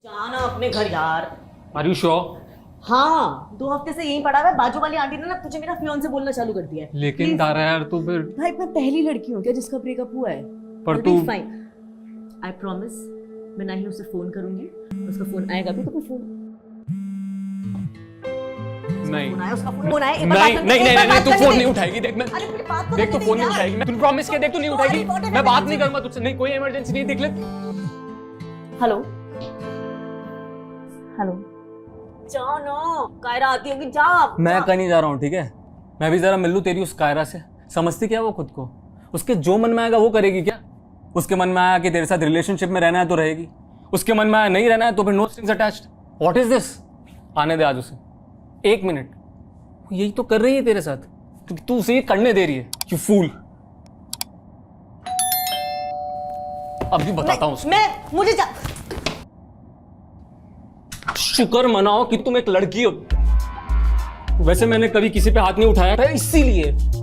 जाना अपने घर यार। Are you sure? हाँ 2 हफ्ते से यहीं पड़ा हुआ है। बाजू वाली आंटी ने ना तुझे मेरा फियांसे बोलना चालू कर दिया है। लेकिन तारा यार तू फिर भाई मैं पहली लड़की हूँ क्या जिसका ब्रेकअप हुआ है? पर तू फाइन आई प्रॉमिस मैं ना ही उसे फोन करूंगी। उसका फोन आएगा भी तो मैं फोन नहीं आया उसका फोन आया नहीं नहीं नहीं नहीं तू फोन नहीं उठाएगी। देख मैं अरे मेरी बात तो देख तू करने फोन दे नहीं यार। उठाएगी। मैं तू प्रॉमिस किया। देख तू नहीं उठाएगी। important मैं बात emergency। नहीं करूंगा तुझसे। नहीं कोई इमरजेंसी नहीं। देख ले हेलो हेलो जाओ ना कायरा आती होगी जा। मैं कहीं नहीं जा रहा हूँ, ठीक है? मैं भी जरा मिल लूँ तेरी उस कायरा से। समझती क्या वो खुद को? उसके जो मन में आएगा वो करेगी क्या? उसके मन में आया कि तेरे साथ रिलेशनशिप में रहना है तो रहेगी, उसके मन में आया नहीं रहना है तो फिर no strings attached. What is this? आने दे आज उसे 1 मिनट। यही तो कर रही है तेरे साथ, तू उसे ये करने दे रही है। You fool. अभी बताता हूँ उसको। मैं मुझे जा शुक्र मनाओ कि तुम एक लड़की हो। वैसे मैंने कभी किसी पे हाथ नहीं उठाया था,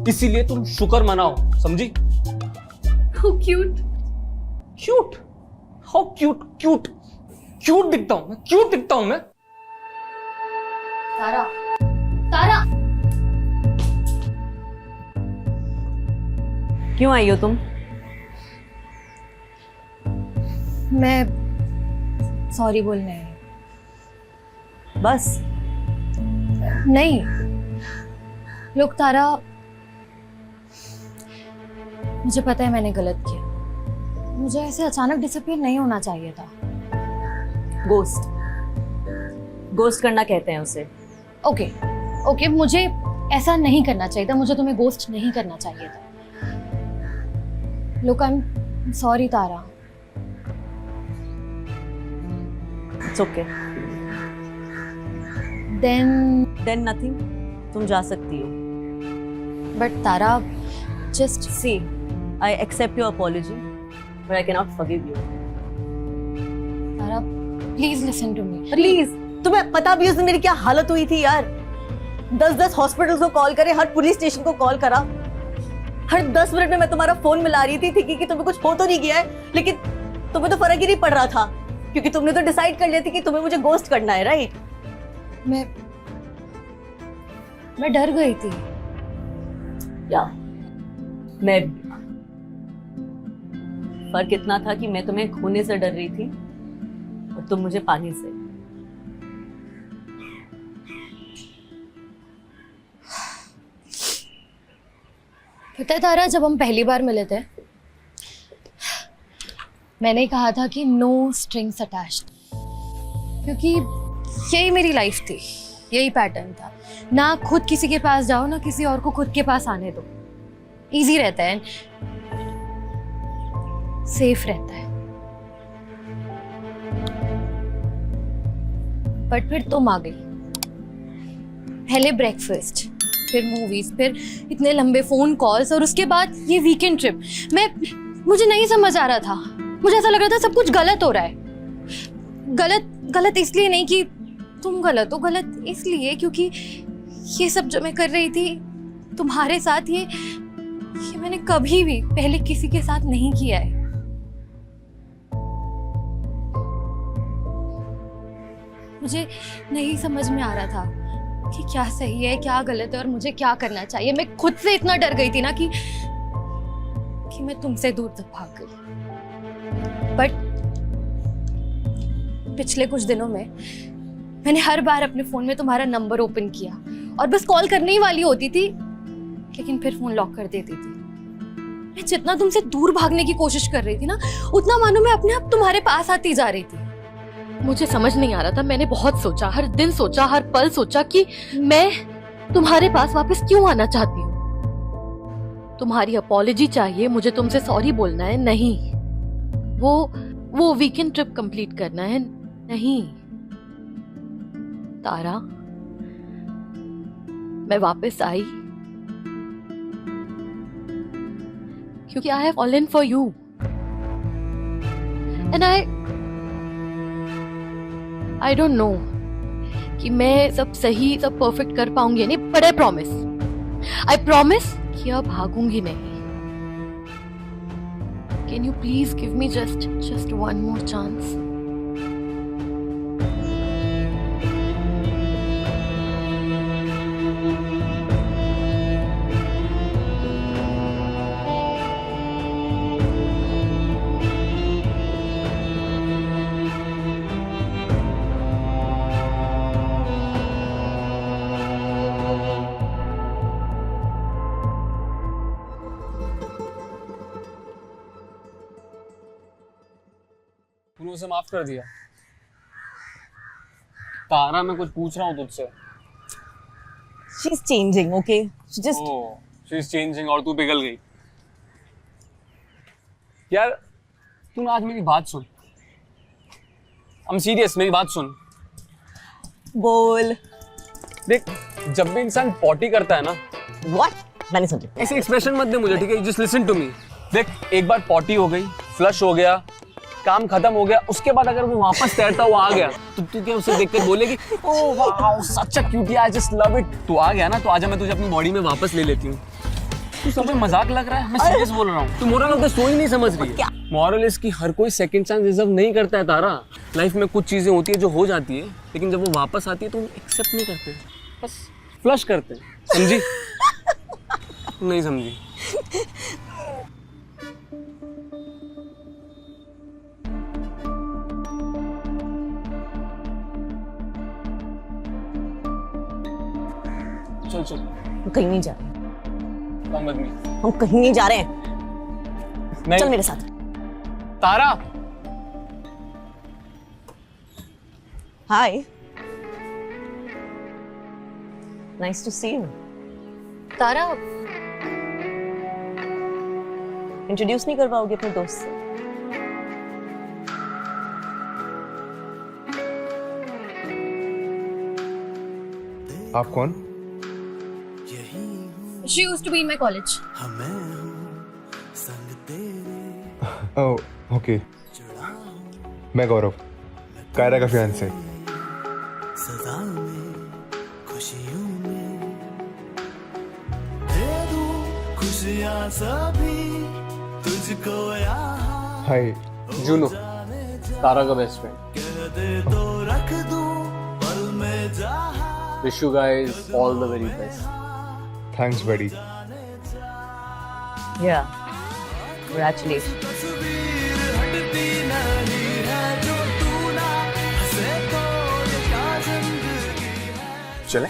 इसीलिए तुम शुक्र मनाओ, समझी? How cute. Cute? How cute? Cute दिखता हूं मैं? क्यूट दिखता हूं मैं? तारा, तारा, क्यों आई हो तुम? मैं सॉरी बोलने आई। बस नहीं, लोग तारा, मुझे पता है मैंने गलत किया। मुझे ऐसे अचानक डिसअपीयर नहीं होना चाहिए था। गोस्ट करना कहते हैं उसे। ओके, मुझे ऐसा नहीं करना चाहिए था। मुझे तुम्हें गोस्ट नहीं करना चाहिए था। लोग, I am sorry Tara. It's okay. Then nothing. तुम जा सकती हो। But Tara, just see I accept your apology but I can not forgive you. Tara, please listen to me. Please तुम्हें पता भी उस दिन मेरी क्या हालत हुई थी यार। 10 हॉस्पिटल्स को कॉल करे, हर पुलिस स्टेशन को कॉल करा। हर 10 मिनट में मैं तुम्हारा फोन मिला रही थी कि तुम्हें कुछ हो तो नहीं गया है, लेकिन तुम्हें तो फर्क ही नहीं पड़ रहा था क्योंकि तुमने तो डिसाइड कर लिया था कि तुम्हें मुझे गोस्ट करना है, राइट? मैं डर गई थी। या मैं फर्क इतना था कि मैं तुम्हें खोने से डर रही थी और तुम मुझे पानी से। पता है तारा, जब हम पहली बार मिले थे मैंने कहा था कि नो स्ट्रिंग्स अटैच्ड, क्योंकि यही मेरी लाइफ थी, यही पैटर्न था। ना खुद किसी के पास जाओ, ना किसी और को खुद के पास आने दो। इजी रहता है, सेफ रहता है। बट फिर तुम आ गई। पहले ब्रेकफास्ट, फिर मूवीज, फिर इतने लंबे फोन कॉल्स और उसके बाद ये वीकेंड ट्रिप। मुझे नहीं समझ आ रहा था। मुझे ऐसा लग रहा था सब कुछ गलत हो रहा है। गलत इसलिए नहीं कि तुम गलत हो, गलत इसलिए क्योंकि ये सब जो मैं कर रही थी तुम्हारे साथ, ये मैंने कभी भी पहले किसी के साथ नहीं किया है। मुझे नहीं समझ में आ रहा था कि क्या सही है, क्या गलत है और मुझे क्या करना चाहिए। मैं खुद से इतना डर गई थी ना कि मैं तुमसे दूर तक भाग गई। बट पिछले कुछ दिनों में मैंने हर बार अपने फोन में तुम्हारा नंबर ओपन किया और बस कॉल करने ही वाली होती थी, लेकिन फिर फोन लॉक कर देती थी। मैं जितना तुमसे दूर भागने की कोशिश कर रही थी ना, उतना मानो मैं अपने आप तुम्हारे पास आती जा रही थी। मुझे समझ नहीं आ रहा था। मैंने बहुत सोचा, हर दिन सोचा, हर पल सोचा कि मैं तुम्हारे पास वापस क्यों आना चाहती हूँ। तुम्हारी अपॉलॉजी चाहिए, मुझे तुमसे सॉरी बोलना है, नहीं। वो वीकेंड ट्रिप कंप्लीट करना है, नहीं। तारा, मैं वापस आई क्योंकि I have fallen for you and I don't know कि मैं सब सही, सब परफेक्ट कर पाऊंगी या नहीं, बट आई प्रॉमिस कि अब भागूंगी नहीं। Can you please give me just one more chance? उसे माफ कर दिया। तारा, मैं कुछ पूछ रहा हूँ तुझसे। She's changing, okay? She just she is changing और तू पिघल गई। यार तू ना आज मेरी बात सुन। I'm serious, मेरी बात सुन। बोल। देख, जब भी इंसान पॉटी करता है ना, What? मैंने समझा। ऐसे एक्सप्रेशन मत दे मुझे, ठीक है? Just listen to me. देख, एक बार पॉटी हो गई, फ्लश हो गया, काम खत्म हो गया, उसके बाद अगर वो वापस तैरता हुआ आ गया तो तू क्या उसे देखकर बोलेगी oh wow such a cutie, I just love it. तू आ गया ना, तो आजा मैं तुझे अपनी बॉडी में वापस ले लेती हूँ। तू सब में मजाक लग रहा है, मैं सीरियस बोल रहा हूँ। तू मोरल ऑफ द स्टोरी नहीं समझ रही है। मॉरल इसकी हर कोई सेकंड चांस डिजर्व नहीं करता है तारा। लाइफ में कुछ चीजें होती है जो हो जाती है, लेकिन जब वो वापस आती है तो एक्सेप्ट नहीं करते, बस फ्लश करते हैं। समझी? नहीं समझी? चल चल, हम कहीं नहीं जा रहे। कम आदमी। हम कहीं नहीं जा रहे हैं। नहीं। चल मेरे साथ। Tara. Hi. Nice to see you. Tara, introduce नहीं कर पाओगे अपने दोस्त से? आप कौन? she used to be in my college. Oh okay, मैं गौरव, कायरा का फियांसे। हाय, जूनो, तारा का best friend. Wish you guys all the very best. Thanks buddy. Yeah. Congratulations. चले?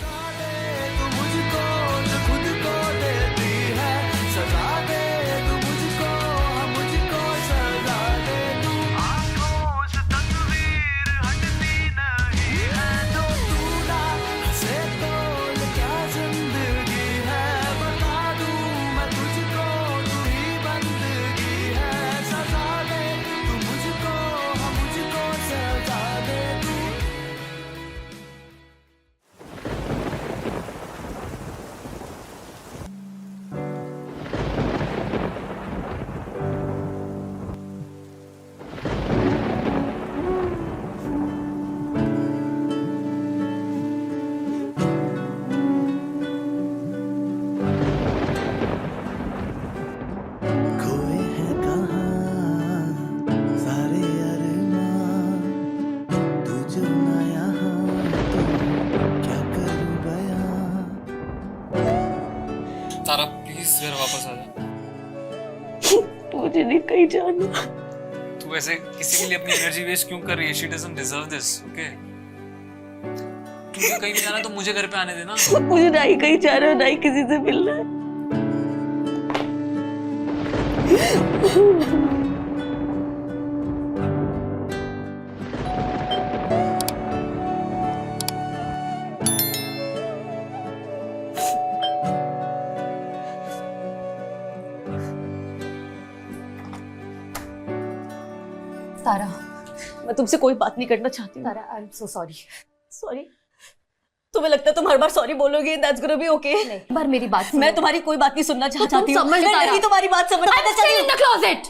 तारा प्लीज घर वापस आ जा। मुझे नहीं कहीं जाना। तू ऐसे किसी के लिए अपनी एनर्जी वेस्ट क्यों कर रही है? She doesn't deserve this, okay? तुझे कहीं नहीं जाना तो मुझे घर पे आने देना। मुझे ना ही कहीं जा रहा है, ना ही किसी से मिलना है। तारा, मैं तुमसे कोई बात नहीं करना चाहती हूँ। Tara, I am so sorry. Sorry? तुम्हें लगता है तुम हर बार सॉरी बोलोगे? That's gonna be okay? एक बार मेरी बात सुनो। मैं तुम्हारी कोई बात नहीं सुनना तो तुम चाहती हूँ। समझ मैं तारा। नहीं तुम्हारी बात समझ I'm still in the closet.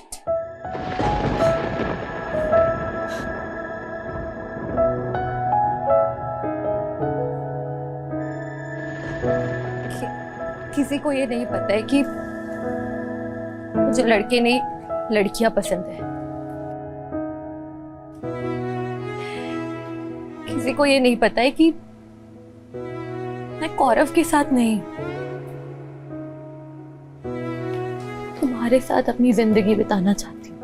किसी को ये नहीं पता है कि मुझे लड़के नहीं लड़कियां पसंद है। किसी को ये नहीं पता है कि मैं गौरव के साथ नहीं, तुम्हारे साथ अपनी जिंदगी बिताना चाहती हूँ।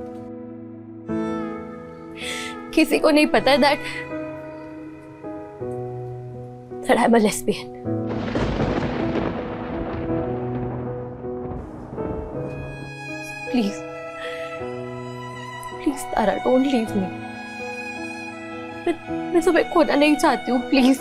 किसी को नहीं पता है that I'm a lesbian. Please, Tara, don't leave me. मैं तुम्हें खोना नहीं चाहती हूँ, please.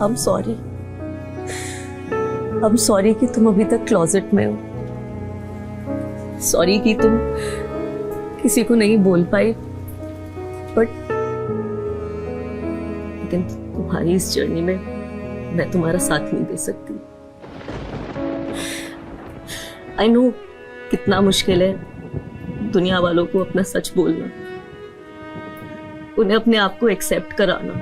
I'm sorry. I'm sorry कि तुम अभी तक क्लोजेट में हो। सॉरी कि तुम किसी को नहीं बोल पाए, बट लेकिन तुम्हारी इस जर्नी में मैं तुम्हारा साथ नहीं दे सकती। आई नो कितना मुश्किल है दुनिया वालों को अपना सच बोलना, उन्हें अपने आप को एक्सेप्ट कराना,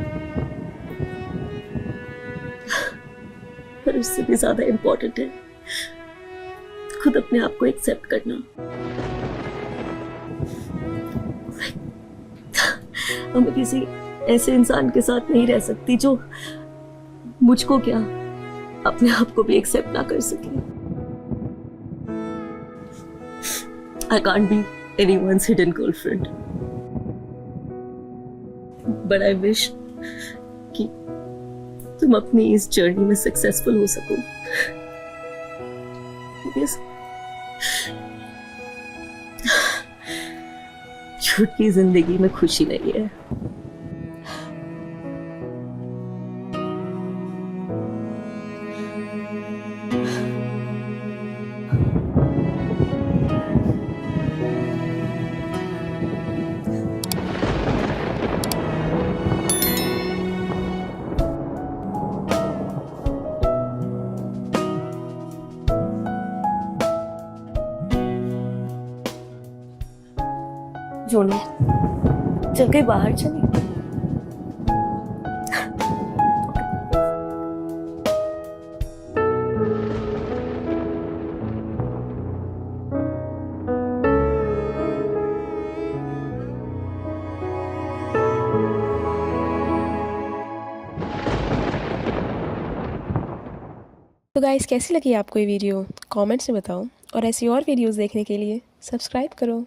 पर उससे भी ज्यादा इंपॉर्टेंट है खुद अपने आप को एक्सेप्ट करना। मैं किसी ऐसे इंसान के साथ नहीं रह सकती जो मुझको क्या अपने आप को भी एक्सेप्ट ना कर सके। I can't be anyone's hidden girlfriend, but I wish कि तुम अपनी इस जर्नी में सक्सेसफुल हो सको। Yes. झूठ की जिंदगी में खुशी नहीं है। जोनो चल के बाहर चले। तो गाइस, कैसी लगी आपको ये वीडियो? कमेंट्स में बताओ, और ऐसी और वीडियोस देखने के लिए सब्सक्राइब करो।